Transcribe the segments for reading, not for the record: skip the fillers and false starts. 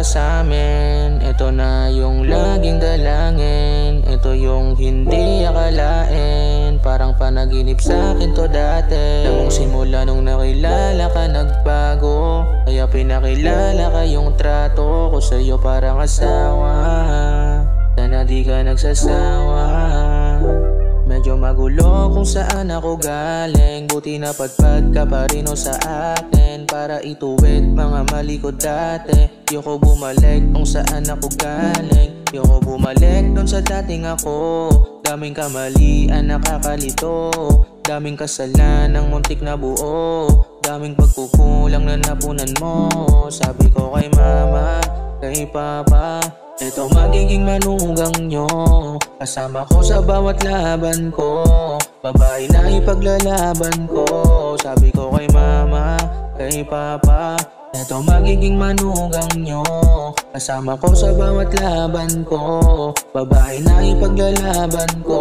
ka sa'min, ito na yung laging dalangin. Ito yung hindi akalain, parang panaginip sa'kin to dati. Nung simula nung nakilala ka nagbago, kaya pinakilala ka yung trato ko sa'yo parang asawa. Sana di ka nagsasawa. Medyo magulo kung saan ako galing, buti napadpad ka pa rin o sa akin para ituwid mga mali ko dati. Yoko bumalik kung saan ako galing, yoko bumalik dun sa dating ako. Daming kamalian nakakalito, daming kasalanang muntik na buo, daming pagkukulang na napunan mo. Sabi ko kay mama, kay papa, ito magiging manugang nyo, kasama ko sa bawat laban ko, babae na ipaglalaban ko. Sabi ko kay mama, kay papa, ito magiging manugang nyo, kasama ko sa bawat laban ko, babae na ipaglalaban ko.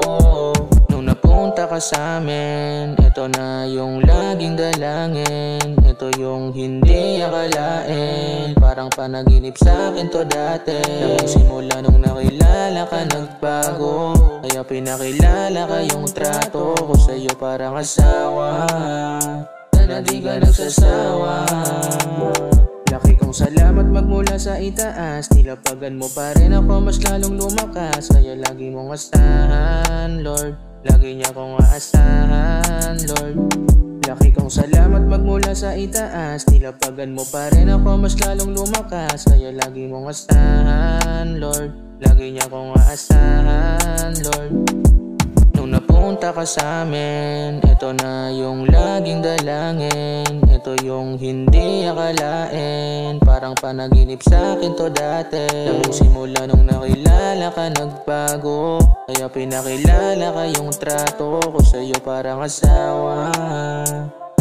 Nung napunta ka sa'min, ito na yung laging dalangin. Ito yung hindi akalain, parang panaginip sa'kin to dati. Nung simula nung nakilala ka nagbago, kaya pinakilala ka yung trato ko sa'yo parang asawa. Sana di ka nagsasawa. Laki kong salamat magmula sa itaas, nilapagan mo pa rin ako mas lalong lumakas. Kaya lagi mong asahan Lord, lagi niya kong aasahan Lord. Laki kong salamat magmula sa itaas, nilapagan mo pa rin ako mas lalong lumakas. Kaya lagi mong asahan Lord, lagi niya kong aasahan Lord. Nung napunta ka sa'min, ito na yung laging dalangin. Ito yung hindi akalain, parang panaginip sa'kin to dati. Nung simula nung nakilala ka nagbago, kaya pinakilala ka yung trato ko sa'yo parang asawa.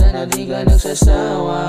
Sana di ka nagsasawa.